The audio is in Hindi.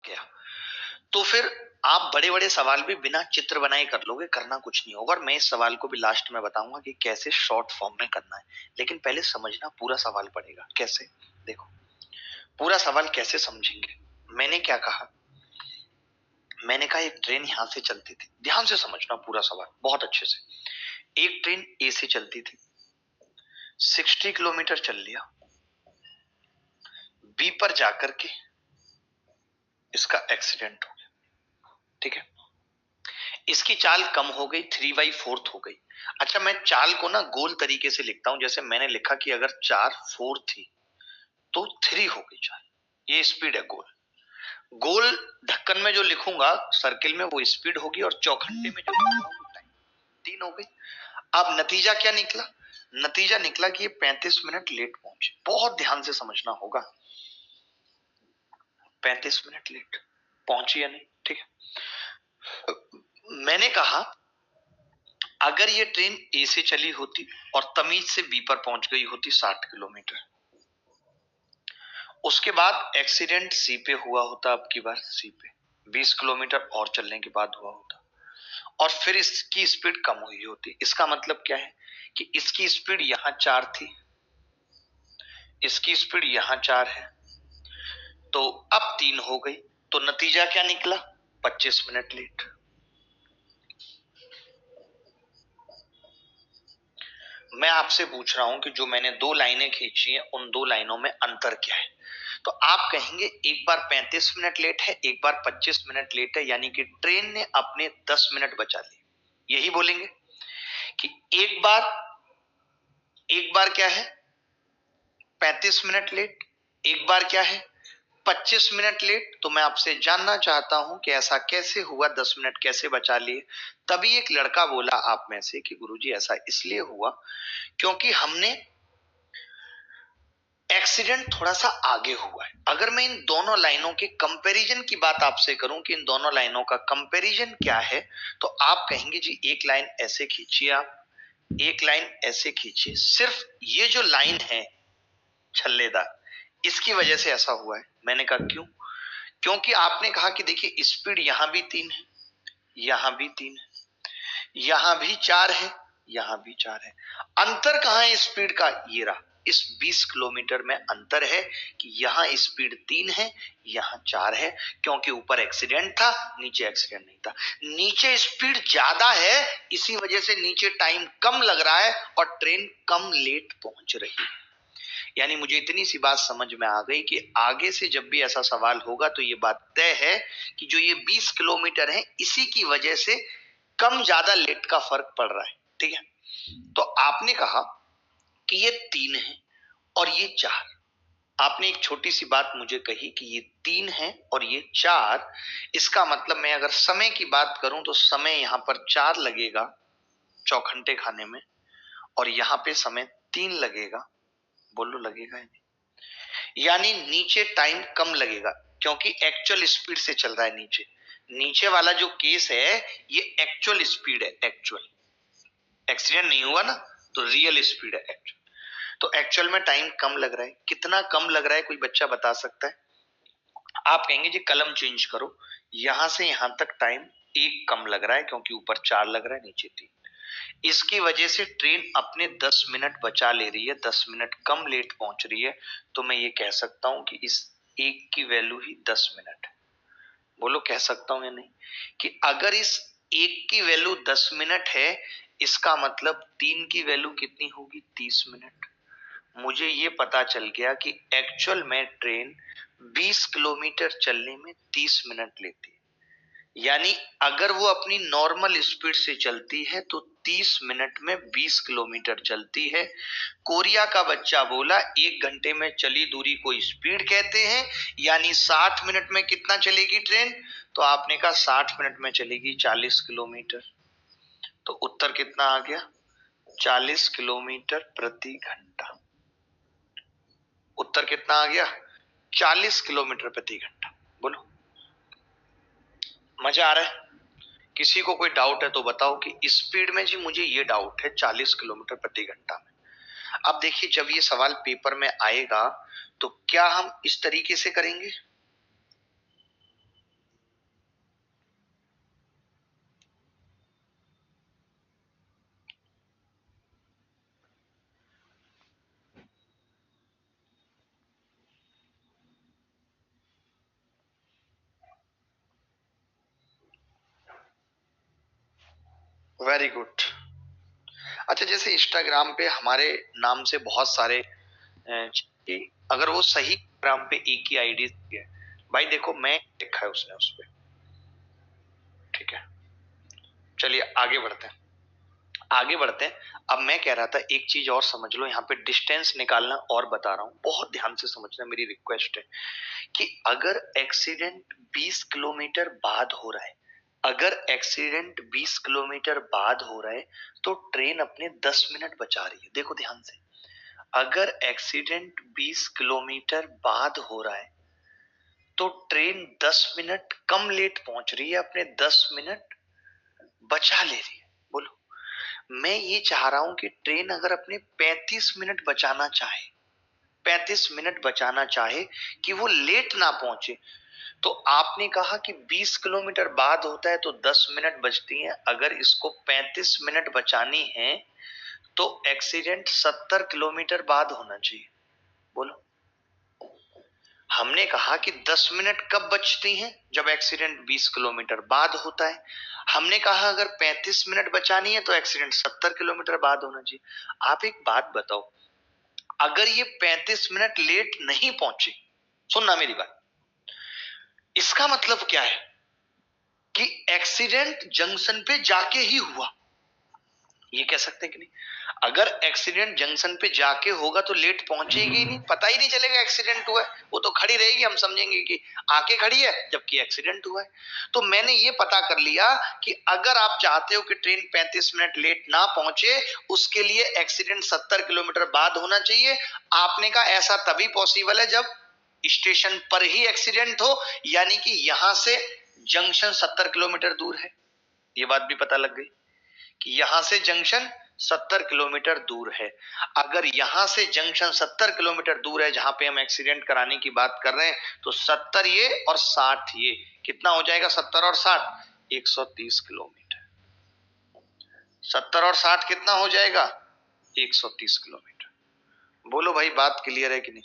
गया। तो फिर आप बड़े बड़े सवाल भी बिना चित्र बनाए कर लोगे, करना कुछ नहीं होगा। और मैं इस सवाल को भी लास्ट में बताऊंगा कि कैसे शॉर्ट फॉर्म में करना है, लेकिन पहले समझना पूरा सवाल पड़ेगा। कैसे? देखो, पूरा सवाल कैसे समझेंगे। मैंने क्या कहा? मैंने कहा एक ट्रेन यहां से चलती थी। ध्यान से समझना पूरा सवाल बहुत अच्छे से। एक ट्रेन ए से चलती थी, 60 किलोमीटर चल लिया, बी पर जाकर के इसका एक्सीडेंट हो गया। ठीक है, इसकी चाल कम हो गई, 3/4 हो गई। अच्छा, मैं चाल को ना गोल तरीके से लिखता हूं। जैसे मैंने लिखा कि अगर 4/4 थी तो 3 हो गई चाल। ये स्पीड है गोल। गोल ढक्कन में जो लिखूंगा सर्किल में वो स्पीड होगी, और चौखंडे में जो लिखूंगा वो टाइम। 3 हो गई। अब नतीजा क्या निकला? नतीजा निकला कि ये 35 मिनट लेट पहुंचे। बहुत ध्यान से समझना होगा। 35 मिनट लेट पहुंची या नहीं? ठीक है, मैंने कहा अगर ये ट्रेन ए से चली होती और तमीज से बी पर पहुंच गई होती 60 किलोमीटर, उसके बाद एक्सीडेंट सी पे हुआ होता, अब की बार सी पे 20 किलोमीटर और चलने के बाद हुआ होता, और फिर इसकी स्पीड कम हुई होती। इसका मतलब क्या है कि इसकी स्पीड यहां 4 थी, इसकी स्पीड यहां 4 है, तो अब 3 हो गई। तो नतीजा क्या निकला? 25 मिनट लेट। मैं आपसे पूछ रहा हूं कि जो मैंने 2 लाइनें खींची हैं उन 2 लाइनों में अंतर क्या है? तो आप कहेंगे एक बार 35 मिनट लेट है, एक बार 25 मिनट लेट है, यानी कि ट्रेन ने अपने 10 मिनट बचा लिए। यही बोलेंगे कि एक बार क्या है 35 मिनट लेट, एक बार क्या है 25 मिनट लेट। तो मैं आपसे जानना चाहता हूं कि ऐसा कैसे हुआ, 10 मिनट कैसे बचा लिए? तभी एक लड़का बोला आप में से कि गुरुजी ऐसा इसलिए हुआ क्योंकि हमने एक्सीडेंट थोड़ा सा आगे हुआ है। अगर मैं इन दोनों लाइनों के कंपैरिजन की बात आपसे करूं कि इन दोनों लाइनों का कंपैरिजन क्या है, तो आप कहेंगे जी एक लाइन ऐसे खींचिए, आप एक लाइन ऐसे खींचिए। सिर्फ ये जो लाइन है छल्लेदार, इसकी वजह से ऐसा हुआ है। मैंने कहा क्यों? क्योंकि आपने कहा कि देखिए स्पीड यहां भी 3 है, यहां भी 3 है, यहां भी 4 है, यहां भी 4 है। अंतर कहां है स्पीड का? ये रहा, इस 20 किलोमीटर में अंतर है कि यहां स्पीड 3 है, यहां 4 है, क्योंकि ऊपर एक्सीडेंट था, नीचे एक्सीडेंट नहीं था। नीचे स्पीड ज्यादा है, इसी वजह से नीचे टाइम कम लग रहा है और ट्रेन कम लेट पहुंच रही है। यानी मुझे इतनी सी बात समझ में आ गई कि आगे से जब भी ऐसा सवाल होगा तो ये बात तय है कि जो ये 20 किलोमीटर है इसी की वजह से कम ज्यादा लेट का फर्क पड़ रहा है। ठीक है, तो आपने कहा कि ये 3 है और ये 4। आपने एक छोटी सी बात मुझे कही कि ये 3 है और ये 4। इसका मतलब मैं अगर समय की बात करूं तो समय यहां पर 4 लगेगा चौखंटे खाने में, और यहां पे समय 3 लगेगा। बोलो लगेगा या नहीं? यानी नीचे टाइम कम लगेगा क्योंकि एक्चुअल स्पीड से चल रहा है। नीचे नीचे वाला जो केस है ये एक्चुअल स्पीड है, एक्चुअल, एक्सीडेंट नहीं हुआ ना, तो रियल स्पीड है एक्चुअल। तो एक्चुअल में टाइम कम लग रहा है। कितना कम लग रहा है कोई बच्चा बता सकता है? आप कहेंगे जी कलम चेंज करो, यहां से यहां तक टाइम 1 कम लग रहा है क्योंकि ऊपर 4 लग रहा है, नीचे 3। इसकी वजह से ट्रेन अपने 10 मिनट बचा ले रही है, 10 मिनट कम लेट पहुंच रही है। तो मैं ये कह सकता हूं कि इस 1 की वैल्यू ही 10 मिनट है। बोलो कह सकता हूं या नहीं? कि अगर इस 1 की वैल्यू 10 मिनट है, इसका मतलब 3 की वैल्यू कितनी होगी? 30 मिनट। मुझे ये पता चल गया कि एक्चुअल में ट्रेन 20 किलोमीटर चलने में 30 मिनट लेती है। यानी अगर वो अपनी नॉर्मल स्पीड से चलती है तो 30 मिनट में 20 किलोमीटर चलती है। कोरिया का बच्चा बोला 1 घंटे में चली दूरी को स्पीड कहते हैं, यानी 60 मिनट में कितना चलेगी ट्रेन? तो आपने कहा 60 मिनट में चलेगी 40 किलोमीटर। तो उत्तर कितना आ गया? 40 किलोमीटर प्रति घंटा। उत्तर कितना आ गया? 40 किलोमीटर प्रति घंटा। बोलो मजा आ रहा है? किसी को कोई डाउट है तो बताओ कि स्पीड में जी मुझे ये डाउट है 40 किलोमीटर प्रति घंटा में। अब देखिए जब ये सवाल पेपर में आएगा तो क्या हम इस तरीके से करेंगे? Very good. अच्छा, जैसे इंस्टाग्राम पे हमारे नाम से बहुत सारे कि अगर वो सही इंस्टाग्राम पे एक ही आईडी है, भाई देखो मैं लिखा है उसने उस पे, ठीक है। चलिए आगे बढ़ते हैं, आगे बढ़ते हैं। अब मैं कह रहा था एक चीज और समझ लो, यहाँ पे डिस्टेंस निकालना और बता रहा हूँ, बहुत ध्यान से समझना, मेरी रिक्वेस्ट है कि अगर एक्सीडेंट 20 किलोमीटर बाद हो रहा है, अगर एक्सीडेंट 20 किलोमीटर बाद हो रहा है तो ट्रेन अपने 10 मिनट बचा रही है। देखो ध्यान से, अगर एक्सीडेंट 20 किलोमीटर बाद हो रहा है तो ट्रेन 10 मिनट कम लेट पहुंच रही है, अपने 10 मिनट बचा ले रही है। बोलो, मैं ये चाह रहा हूं कि ट्रेन अगर अपने 35 मिनट बचाना चाहे, 35 मिनट बचाना चाहे कि वो लेट ना पहुंचे, तो आपने कहा कि 20 किलोमीटर बाद होता है तो 10 मिनट बचती हैं, अगर इसको 35 मिनट बचानी है तो एक्सीडेंट 70 किलोमीटर बाद होना चाहिए। बोलो, हमने कहा कि 10 मिनट कब बचती हैं, जब एक्सीडेंट 20 किलोमीटर बाद होता है। हमने कहा अगर 35 मिनट बचानी है तो एक्सीडेंट 70 किलोमीटर बाद होना चाहिए। आप एक बात बताओ, अगर ये 35 मिनट लेट नहीं पहुंचे, सुनना मेरी बात, इसका मतलब क्या है कि एक्सीडेंट जंक्शन पे जाके ही हुआ, ये कह सकते हैं कि नहीं। अगर एक्सीडेंट जंक्शन पे जाके होगा तो लेट पहुंचेगी ही नहीं, पता ही नहीं चलेगा एक्सीडेंट हुआ है, वो तो खड़ी रहेगी, हम समझेंगे कि आके खड़ी है जबकि एक्सीडेंट हुआ है। तो मैंने ये पता कर लिया कि अगर आप चाहते हो कि ट्रेन 35 मिनट लेट ना पहुंचे, उसके लिए एक्सीडेंट 70 किलोमीटर बाद होना चाहिए। आपने कहा ऐसा तभी पॉसिबल है जब स्टेशन पर ही एक्सीडेंट हो, यानी कि यहां से जंक्शन 70 किलोमीटर दूर है। ये बात भी पता लग गई कि यहां से जंक्शन 70 किलोमीटर दूर है। अगर यहां से जंक्शन 70 किलोमीटर दूर है जहां पे हम एक्सीडेंट कराने की बात कर रहे हैं, तो 70 ये और 60 ये, कितना हो जाएगा 70 और 60? 130 किलोमीटर। 70 और 60 कितना हो जाएगा? 130 किलोमीटर। बोलो भाई, बात क्लियर है कि नहीं?